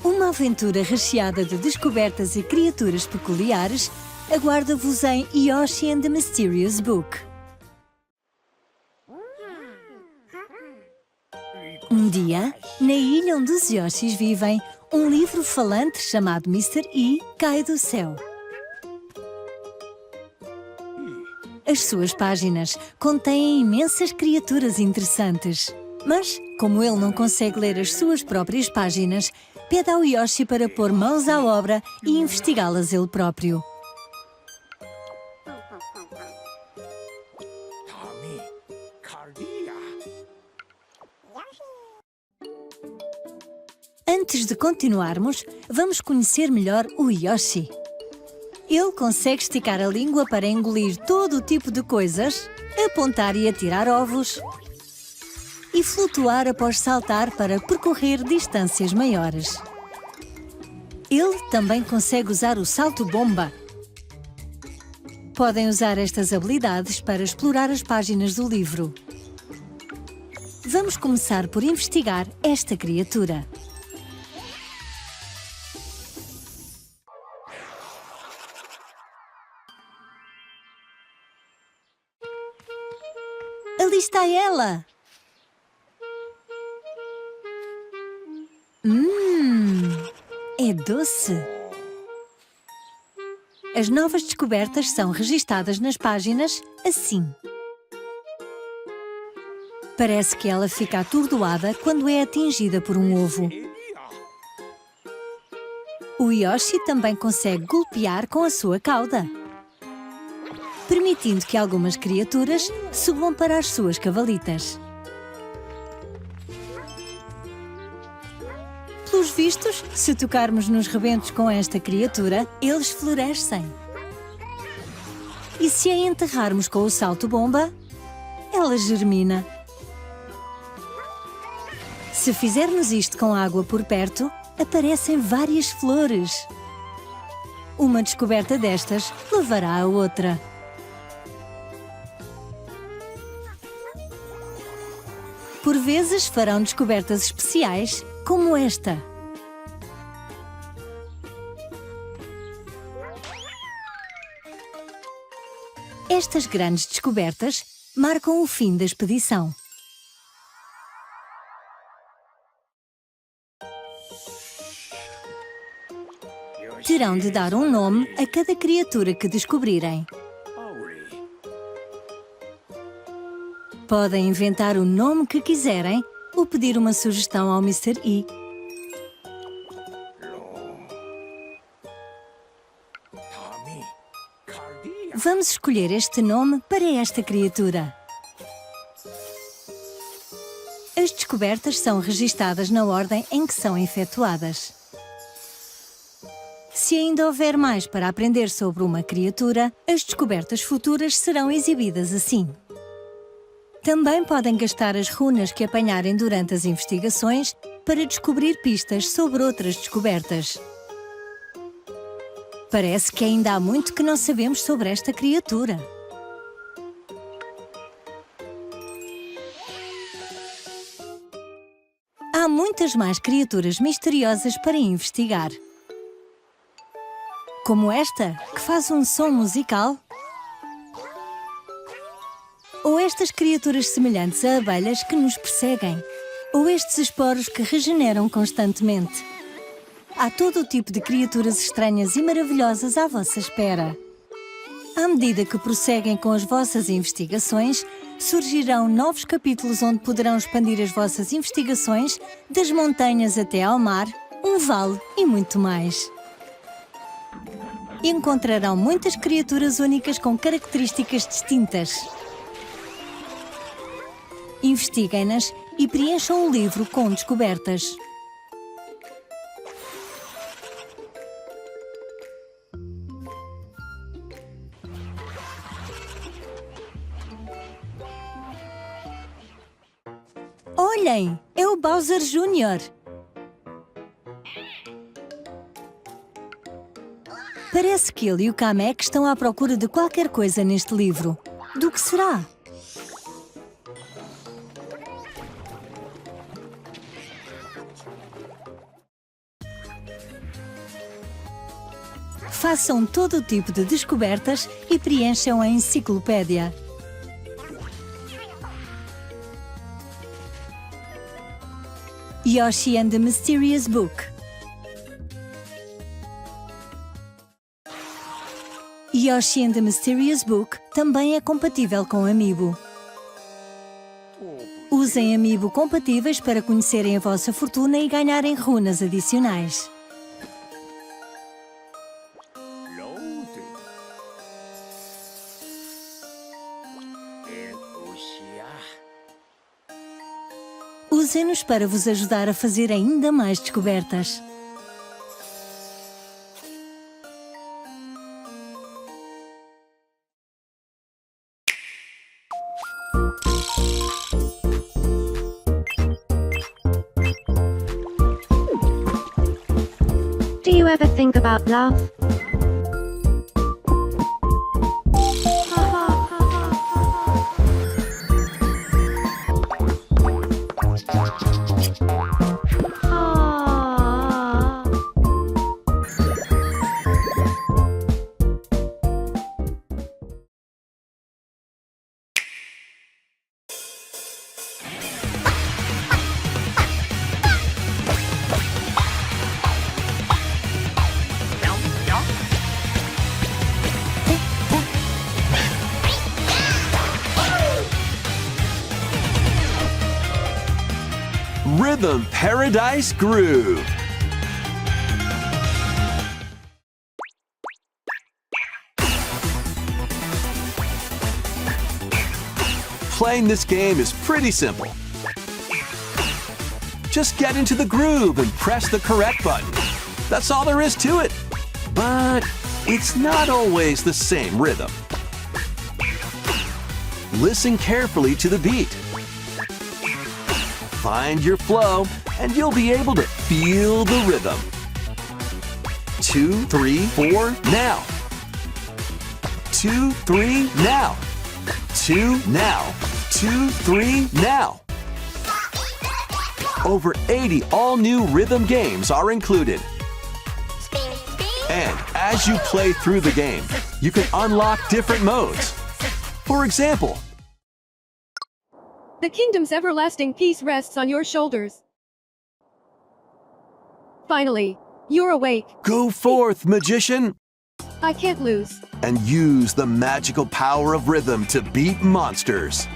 Uma aventura recheada de descobertas e criaturas peculiares aguarda-vos em Yoshi and the Mysterious Book. Um dia, na ilha onde os Yoshis vivem, um livro falante chamado Mr. E cai do céu. As suas páginas contêm imensas criaturas interessantes. Mas, como ele não consegue ler as suas próprias páginas, pede ao Yoshi para pôr mãos à obra e investigá-las ele próprio. Antes de continuarmos, vamos conhecer melhor o Yoshi. Ele consegue esticar a língua para engolir todo o tipo de coisas, apontar e atirar ovos e flutuar após saltar para percorrer distâncias maiores. Ele também consegue usar o salto-bomba. Podem usar estas habilidades para explorar as páginas do livro. Vamos começar por investigar esta criatura. Ali está ela! É doce! As novas descobertas são registadas nas páginas assim. Parece que ela fica atordoada quando é atingida por um ovo. O Yoshi também consegue golpear com a sua cauda, permitindo que algumas criaturas subam para as suas cavalitas. Pelos vistos, se tocarmos nos rebentos com esta criatura, eles florescem. E se a enterrarmos com o salto-bomba, ela germina. Se fizermos isto com água por perto, aparecem várias flores. Uma descoberta destas levará a outra. Por vezes farão descobertas especiais, como esta. Estas grandes descobertas marcam o fim da expedição. Terão de dar um nome a cada criatura que descobrirem. Podem inventar o nome que quiserem ou pedir uma sugestão ao Mr. E. Vamos escolher este nome para esta criatura. As descobertas são registadas na ordem em que são efetuadas. Se ainda houver mais para aprender sobre uma criatura, as descobertas futuras serão exibidas assim. Também podem gastar as runas que apanharem durante as investigações para descobrir pistas sobre outras descobertas. Parece que ainda há muito que não sabemos sobre esta criatura. Há muitas mais criaturas misteriosas para investigar. Como esta, que faz um som musical. Ou estas criaturas semelhantes a abelhas que nos perseguem. Ou estes esporos que regeneram constantemente. Há todo o tipo de criaturas estranhas e maravilhosas à vossa espera. À medida que prosseguem com as vossas investigações, surgirão novos capítulos onde poderão expandir as vossas investigações das montanhas até ao mar, um vale e muito mais. Encontrarão muitas criaturas únicas com características distintas. Investiguem-nas e preencham o livro com descobertas. Olhem, é o Bowser Jr. Parece que ele e o Kamek estão à procura de qualquer coisa neste livro. Do que será? Façam todo tipo de descobertas e preencham a enciclopédia. Yoshi and the Mysterious Book. Yoshi and the Mysterious Book também é compatível com amiibo. Usem amiibo compatíveis para conhecerem a vossa fortuna e ganharem runas adicionais. Usem-nos para vos ajudar a fazer ainda mais descobertas. Do you ever think about love? Rhythm Paradise Groove. Playing this game is pretty simple. Just get into the groove and press the correct button. That's all there is to it. But it's not always the same rhythm. Listen carefully to the beat. Find your flow, and you'll be able to feel the rhythm. 2, 3, 4, now. 2, 3, now. 2, now. 2, 3, now. Over 80 all-new rhythm games are included. And as you play through the game, you can unlock different modes. For example, the kingdom's everlasting peace rests on your shoulders. Finally, you're awake. Go forth, magician, I can't lose. and use the magical power of rhythm to beat monsters.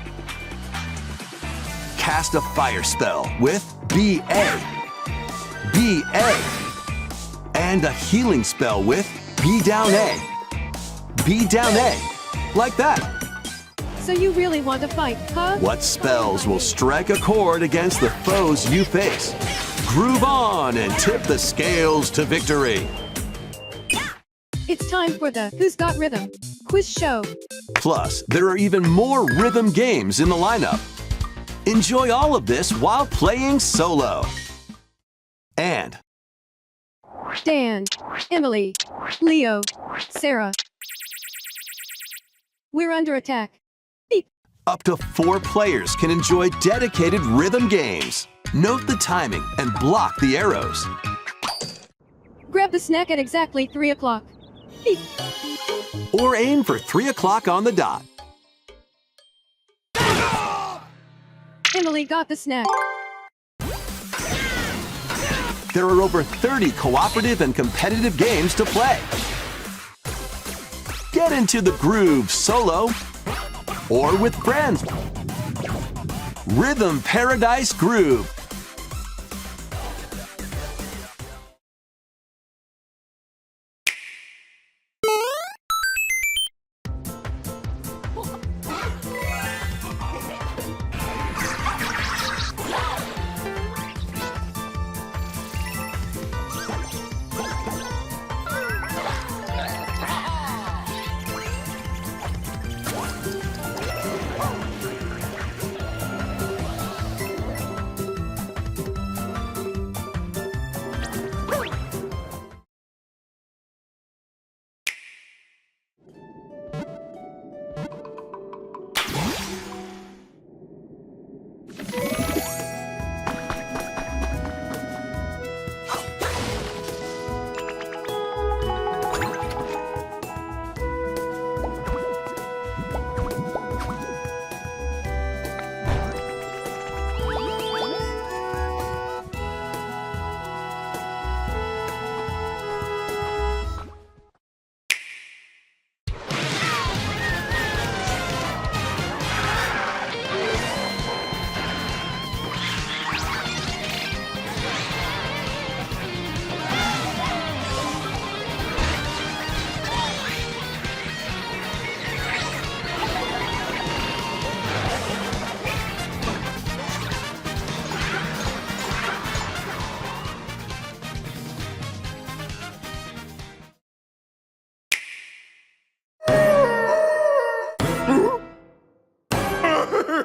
Cast a fire spell with BA, BA, and a healing spell with B down A, B down A, like that. So you really want to fight, huh? What spells will strike a chord against the foes you face? Groove on and tip the scales to victory. It's time for the Who's Got Rhythm quiz show. Plus, there are even more rhythm games in the lineup. Enjoy all of this while playing solo. And Dan, Emily, Leo, Sarah. We're under attack. Beep. up to 4 players can enjoy dedicated rhythm games. Note the timing and block the arrows. Grab the snack at exactly 3 o'clock. Beep. Or aim for 3 o'clock on the dot. Emily got the snack. There are over 30 cooperative and competitive games to play. Get into the groove solo or with friends. Rhythm Paradise Groove.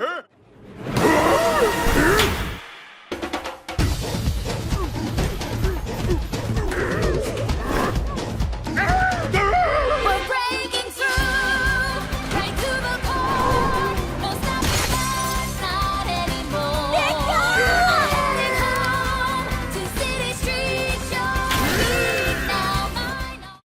We're breaking through, right to the core. No stopping us, not anymore. Heading home to city streets. You're lead now, I know.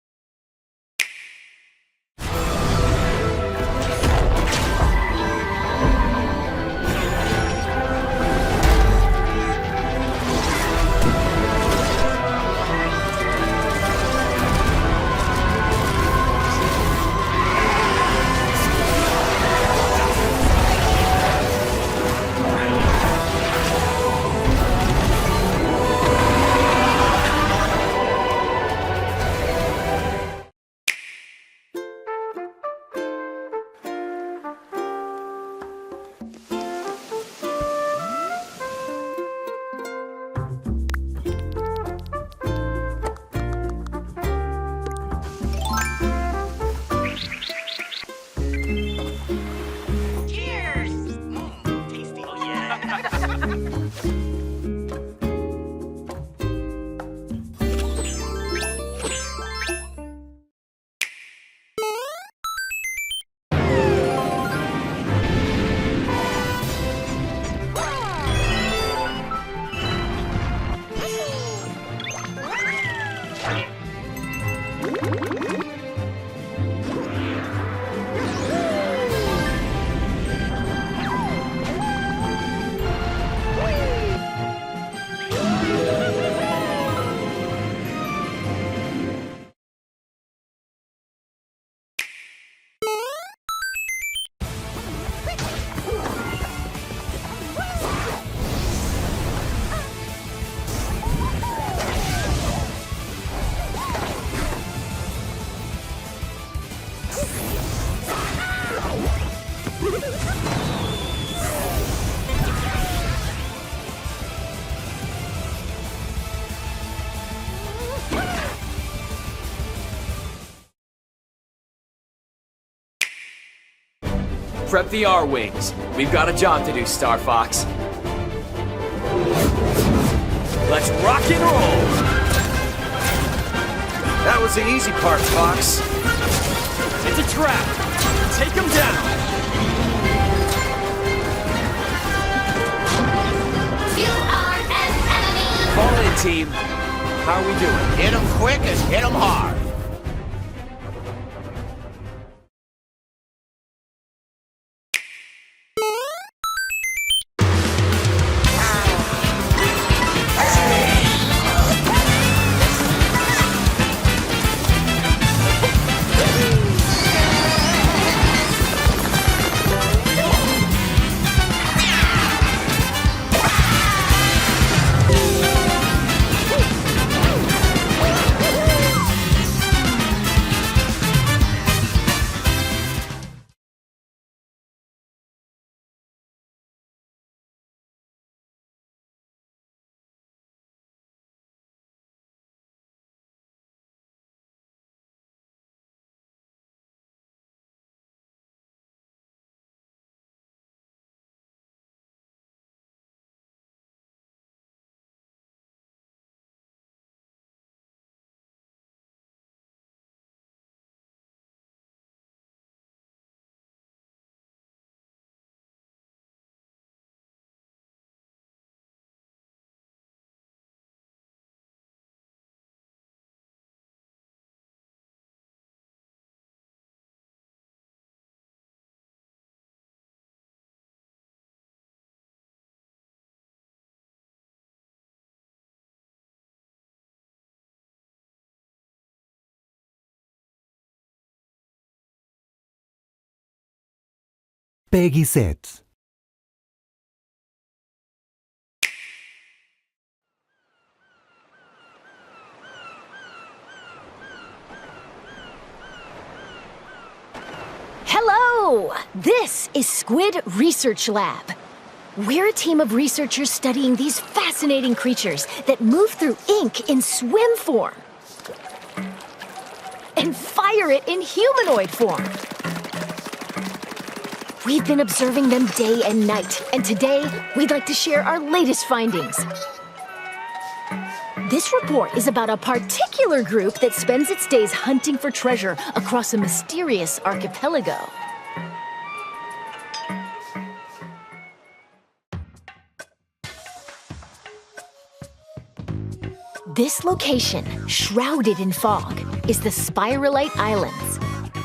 Prep the R-Wings. We've got a job to do, Star Fox. Let's rock and roll! That was the easy part, Fox. It's a trap! Take him down! You are an enemy. Fall in, team. How are we doing? Hit 'em quick and hit 'em hard. Peggy 7. Hello! This is Squid Research Lab. We're a team of researchers studying these fascinating creatures that move through ink in swim form and fire it in humanoid form. We've been observing them day and night, and today we'd like to share our latest findings. This report is about a particular group that spends its days hunting for treasure across a mysterious archipelago. This location, shrouded in fog, is the Spiralite Islands.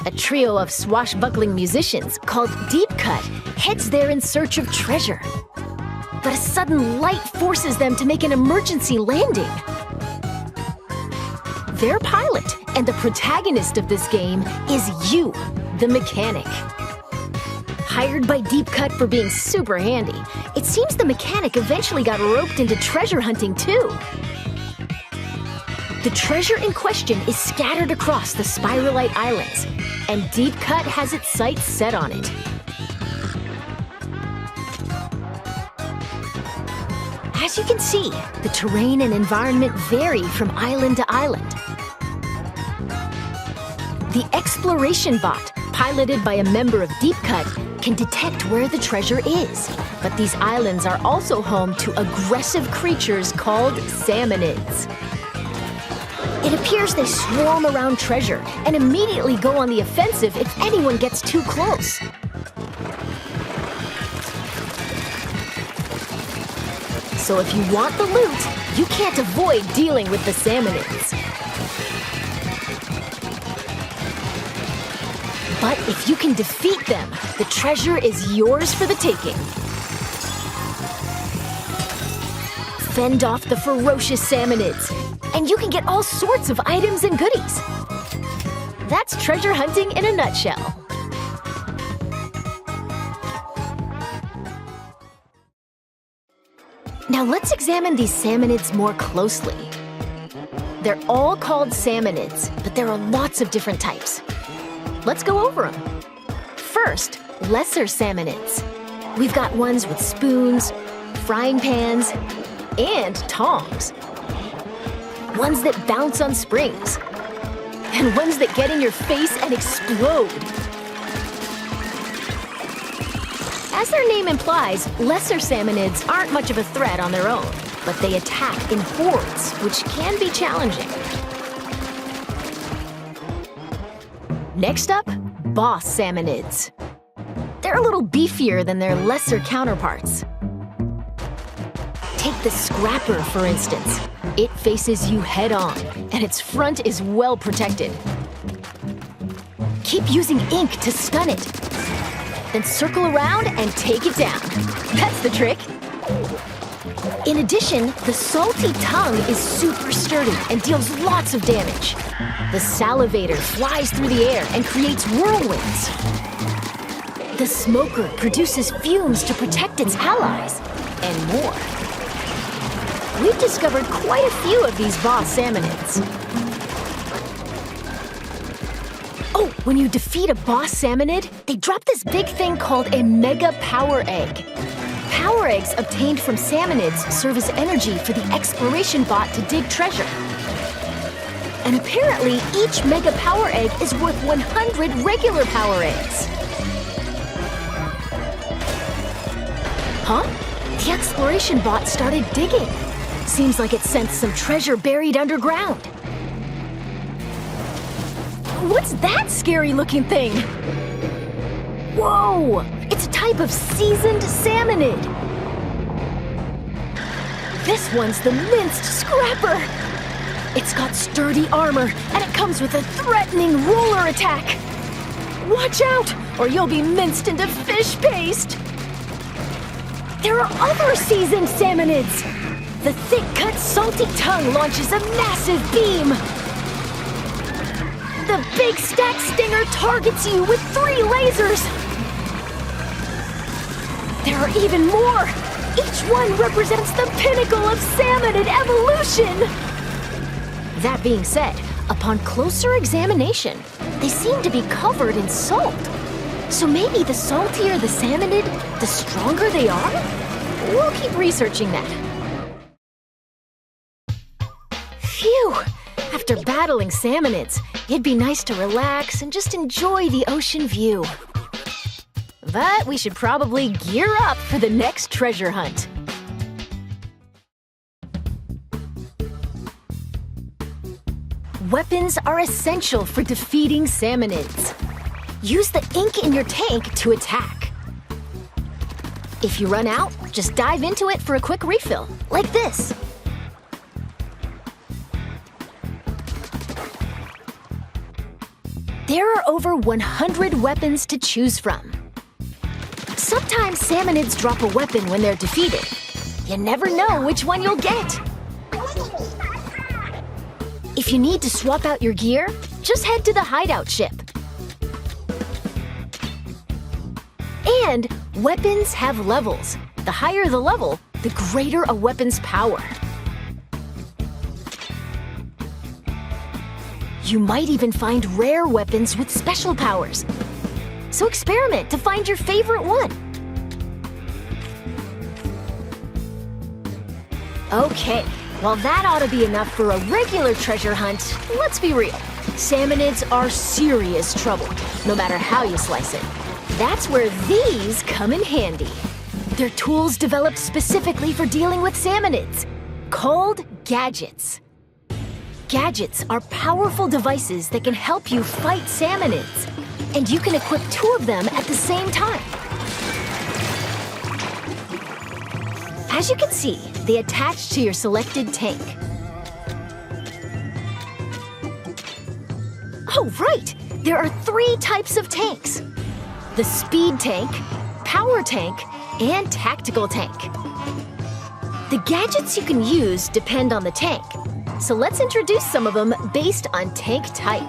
A trio of swashbuckling musicians called Deep Cut heads there in search of treasure. But a sudden light forces them to make an emergency landing. Their pilot and the protagonist of this game is you, the mechanic. Hired by Deep Cut for being super handy, it seems the mechanic eventually got roped into treasure hunting too. The treasure in question is scattered across the Spiralite Islands, and Deep Cut has its sights set on it. As you can see, the terrain and environment vary from island to island. The exploration bot, piloted by a member of Deep Cut, can detect where the treasure is. But these islands are also home to aggressive creatures called Salmonids. It appears they swarm around treasure and immediately go on the offensive if anyone gets too close. So if you want the loot, you can't avoid dealing with the Salmonids. But if you can defeat them, the treasure is yours for the taking. Fend off the ferocious Salmonids, and you can get all sorts of items and goodies. That's treasure hunting in a nutshell. Now let's examine these Salmonids more closely. They're all called Salmonids, but there are lots of different types. Let's go over them. First, lesser Salmonids. We've got ones with spoons, frying pans, and tongs. Ones that bounce on springs. And ones that get in your face and explode. As their name implies, lesser Salmonids aren't much of a threat on their own, but they attack in hordes, which can be challenging. Next up, boss Salmonids. They're a little beefier than their lesser counterparts. Take the Scrapper, for instance. It faces you head-on, and its front is well protected. Keep using ink to stun it. Then circle around and take it down. That's the trick. In addition, the salty tongue is super sturdy and deals lots of damage. The salivator flies through the air and creates whirlwinds. The smoker produces fumes to protect its allies, and more. We've discovered quite a few of these boss Salmonids. Oh, when you defeat a boss Salmonid, they drop this big thing called a Mega Power Egg. Power eggs obtained from Salmonids serve as energy for the exploration bot to dig treasure. And apparently, each Mega Power Egg is worth 100 regular Power Eggs. Huh? The exploration bot started digging. Seems like it sensed some treasure buried underground. What's that scary-looking thing? Whoa! It's a type of seasoned Salmonid. This one's the minced Scrapper. It's got sturdy armor, and it comes with a threatening roller attack. Watch out, or you'll be minced into fish paste. There are other seasoned Salmonids. The thick-cut salty tongue launches a massive beam. The big stack stinger targets you with 3 lasers. There are even more. Each one represents the pinnacle of Salmonid evolution. That being said, upon closer examination, they seem to be covered in salt. So maybe the saltier the Salmonid, the stronger they are? We'll keep researching that. Phew! After battling Salmonids, it'd be nice to relax and just enjoy the ocean view. But we should probably gear up for the next treasure hunt. Weapons are essential for defeating Salmonids. Use the ink in your tank to attack. If you run out, just dive into it for a quick refill, like this. There are over 100 weapons to choose from. Sometimes Salmonids drop a weapon when they're defeated. You never know which one you'll get. If you need to swap out your gear, just head to the hideout ship. And weapons have levels. The higher the level, the greater a weapon's power. You might even find rare weapons with special powers. So experiment to find your favorite one. Okay, well that ought to be enough for a regular treasure hunt. Let's be real. Salmonids are serious trouble, no matter how you slice it. That's where these come in handy. They're tools developed specifically for dealing with Salmonids, called gadgets. Gadgets are powerful devices that can help you fight Salmonids, and you can equip 2 of them at the same time. As you can see, they attach to your selected tank. Oh, right! There are 3 types of tanks. The speed tank, power tank, and tactical tank. The gadgets you can use depend on the tank, so let's introduce some of them based on tank type.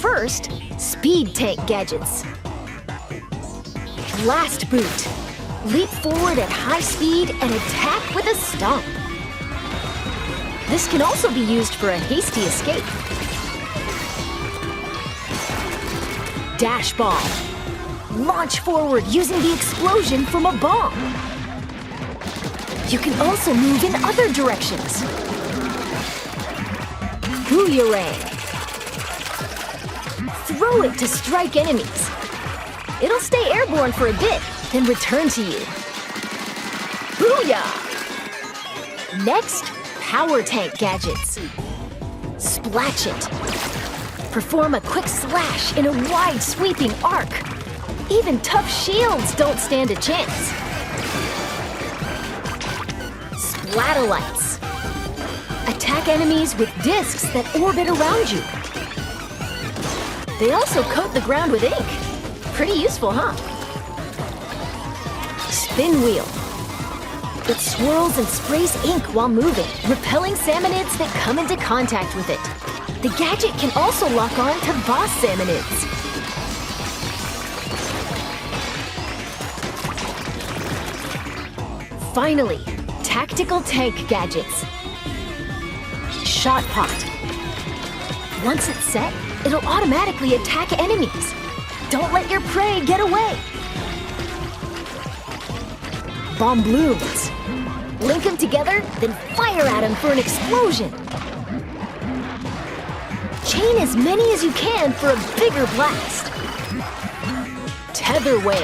First, speed tank gadgets. Blast boot. Leap forward at high speed and attack with a stomp. This can also be used for a hasty escape. Dash bomb. Launch forward using the explosion from a bomb. You can also move in other directions. Boomerang. Throw it to strike enemies. It'll stay airborne for a bit, then return to you. Booyah! Next, power tank gadgets. Splash it. Perform a quick slash in a wide sweeping arc. Even tough shields don't stand a chance. Splatolites. Attack enemies with discs that orbit around you. They also coat the ground with ink. Pretty useful, huh? Spin wheel. It swirls and sprays ink while moving, repelling Salmonids that come into contact with it. The gadget can also lock on to boss Salmonids. Finally, tactical tank gadgets. Shot pot. Once it's set, it'll automatically attack enemies. Don't let your prey get away. Bomb blooms. Link them together, then fire at them for an explosion. Chain as many as you can for a bigger blast. Tether whale.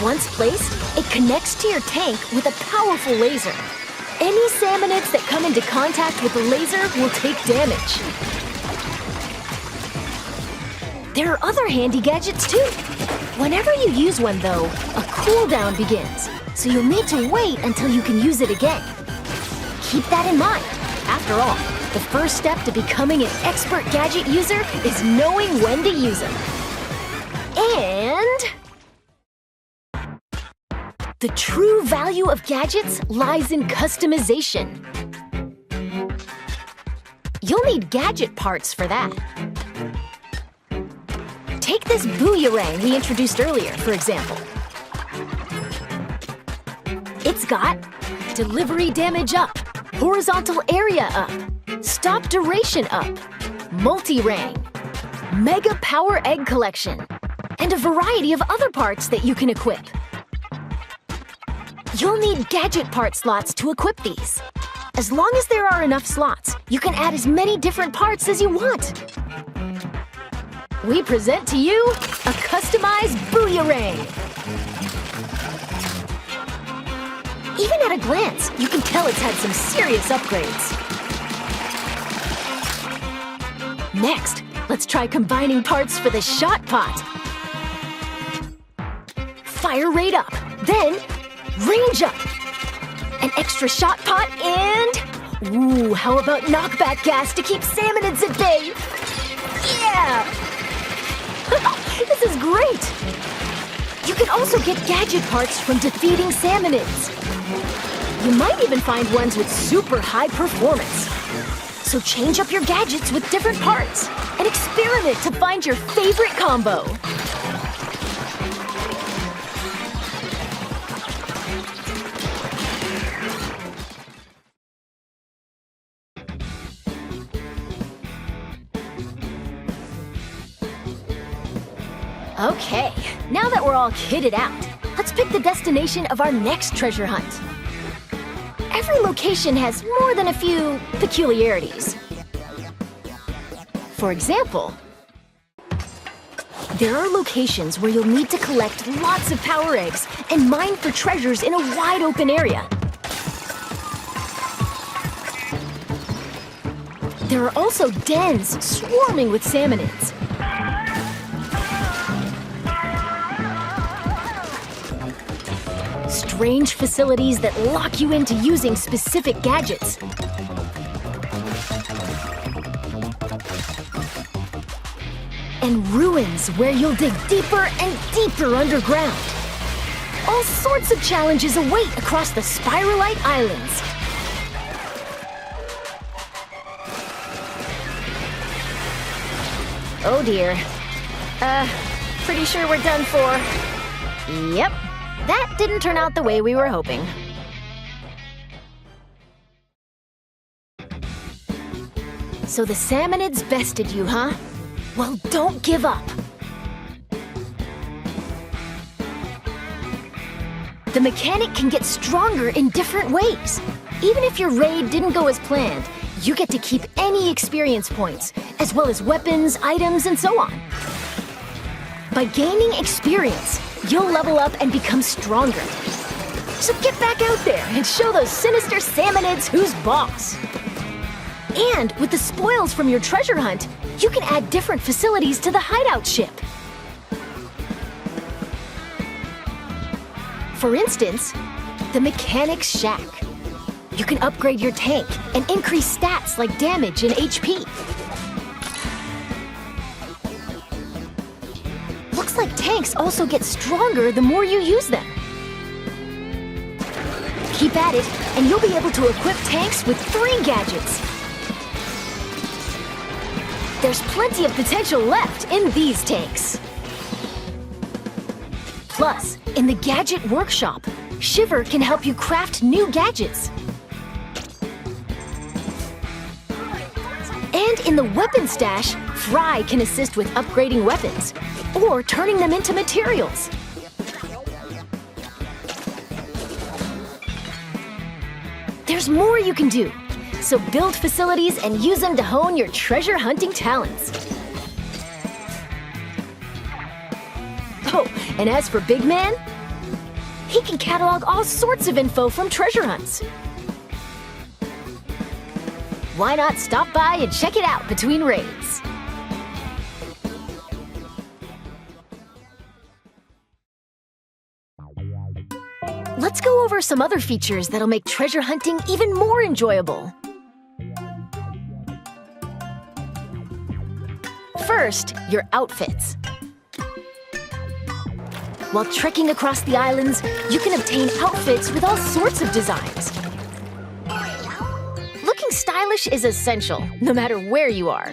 Once placed, it connects to your tank with a powerful laser. Any Salmonids that come into contact with the laser will take damage. There are other handy gadgets too. Whenever you use one though, a cooldown begins, so you'll need to wait until you can use it again. Keep that in mind. After all, the first step to becoming an expert gadget user is knowing when to use them. And the true value of gadgets lies in customization. You'll need gadget parts for that. Take this boomerang we introduced earlier, for example. It's got delivery damage up, horizontal area up, stop duration up, multi-rang, mega power egg collection, and a variety of other parts that you can equip. You'll need gadget part slots to equip these. As long as there are enough slots, you can add as many different parts as you want. we present to you a customized booyarang. Even at a glance, you can tell it's had some serious upgrades. Next, let's try combining parts for the shot pot. Fire rate up, then range up. An extra shot pot and... Ooh, how about knockback gas to keep Salmonids at bay? Yeah! This is great! You can also get gadget parts from defeating Salmonids. You might even find ones with super high performance. So change up your gadgets with different parts and experiment to find your favorite combo. Okay, now that we're all kitted out, let's pick the destination of our next treasure hunt. Every location has more than a few peculiarities. For example, there are locations where you'll need to collect lots of power eggs and mine for treasures in a wide open area. There are also dens swarming with Salmonids. Strange facilities that lock you into using specific gadgets. And ruins where you'll dig deeper and deeper underground. All sorts of challenges await across the Spiralite Islands. Oh dear. Pretty sure we're done for. Yep. That didn't turn out the way we were hoping. So the Salmonids bested you, huh? Well, don't give up. The mechanic can get stronger in different ways. Even if your raid didn't go as planned, you get to keep any experience points, as well as weapons, items, and so on. By gaining experience, you'll level up and become stronger. So get back out there and show those sinister Salmonids who's boss. And with the spoils from your treasure hunt, you can add different facilities to the hideout ship. For instance, the Mechanic's Shack. You can upgrade your tank and increase stats like damage and HP. Looks like tanks also get stronger the more you use them. Keep at it, and you'll be able to equip tanks with 3 gadgets. There's plenty of potential left in these tanks. Plus, in the Gadget Workshop, Shiver can help you craft new gadgets. And in the Weapon Stash, Fry can assist with upgrading weapons or turning them into materials. There's more you can do, so build facilities and use them to hone your treasure hunting talents. Oh, and as for Big Man, he can catalog all sorts of info from treasure hunts. Why not stop by and check it out between raids? Let's go over some other features that'll make treasure hunting even more enjoyable. First, your outfits. While trekking across the islands, you can obtain outfits with all sorts of designs. Looking stylish is essential, no matter where you are.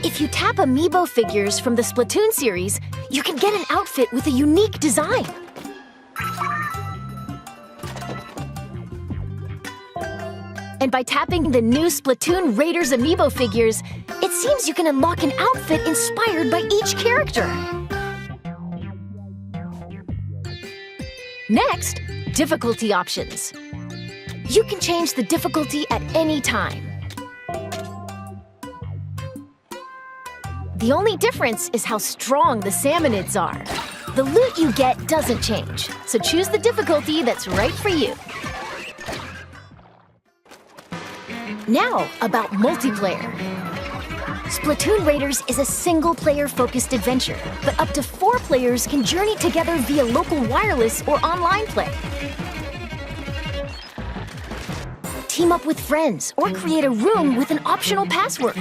If you tap amiibo figures from the Splatoon series, you can get an outfit with a unique design. And by tapping the new Splatoon Raiders amiibo figures, it seems you can unlock an outfit inspired by each character. Next, difficulty options. You can change the difficulty at any time. The only difference is how strong the Salmonids are. The loot you get doesn't change, so choose the difficulty that's right for you. Now, about multiplayer. Splatoon Raiders is a single-player-focused adventure, but up to 4 players can journey together via local wireless or online play. Team up with friends or create a room with an optional password.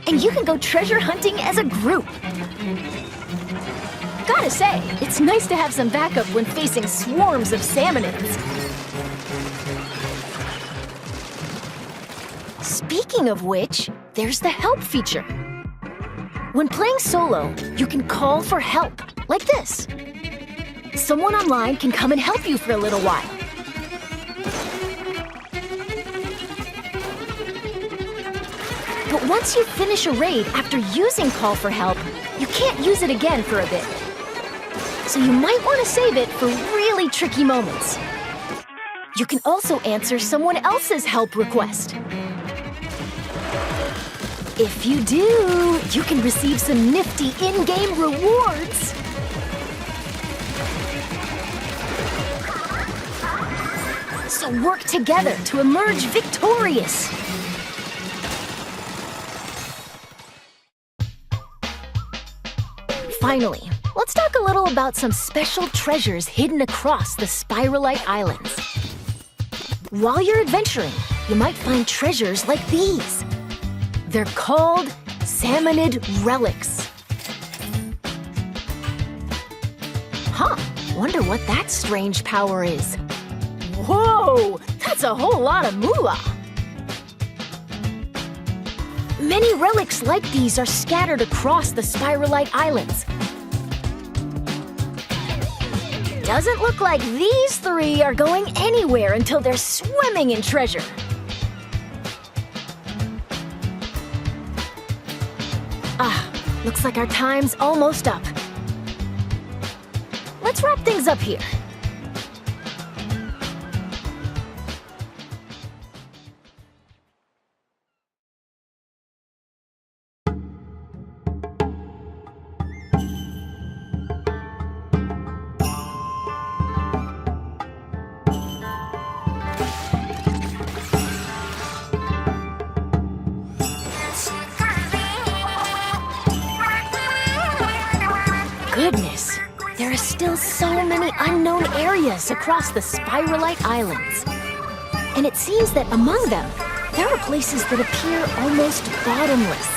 And you can go treasure hunting as a group. Gotta say, it's nice to have some backup when facing swarms of Salmonids. Speaking of which, there's the help feature. When playing solo, you can call for help, like this. Someone online can come and help you for a little while. But once you finish a raid after using Call for Help, you can't use it again for a bit. So you might want to save it for really tricky moments. You can also answer someone else's help request. If you do, you can receive some nifty in-game rewards. So work together to emerge victorious. Finally, let's talk a little about some special treasures hidden across the Spiralite Islands. While you're adventuring, you might find treasures like these. They're called Salmonid relics. Huh, wonder what that strange power is. Whoa, that's a whole lot of moolah. Many relics like these are scattered across the Spiralite Islands. Doesn't look like these 3 are going anywhere until they're swimming in treasure. Looks like our time's almost up. Let's wrap things up here. Goodness, there are still so many unknown areas across the Spiralite Islands. And it seems that among them, there are places that appear almost bottomless.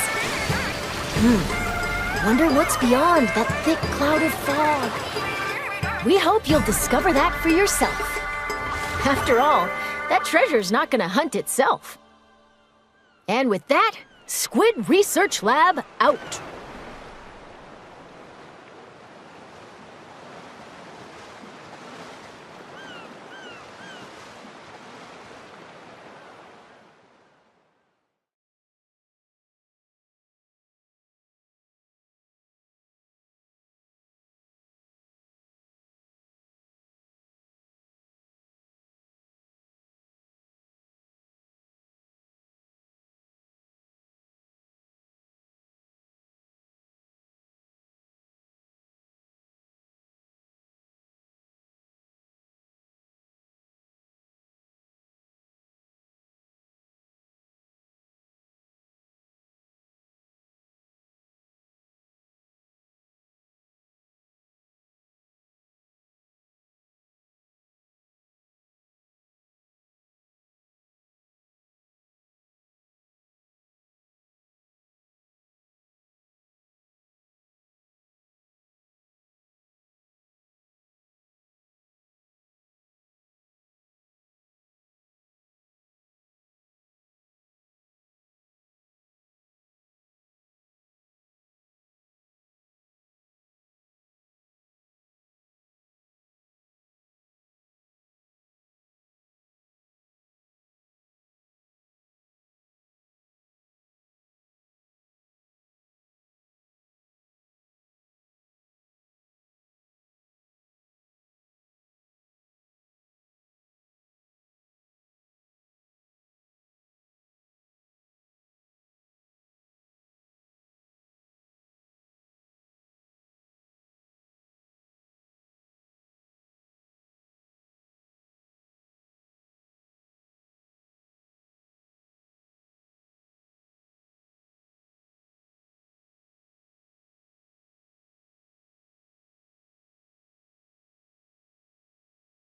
Wonder what's beyond that thick cloud of fog. We hope you'll discover that for yourself. After all, that treasure's not gonna hunt itself. And with that, Squid Research Lab out.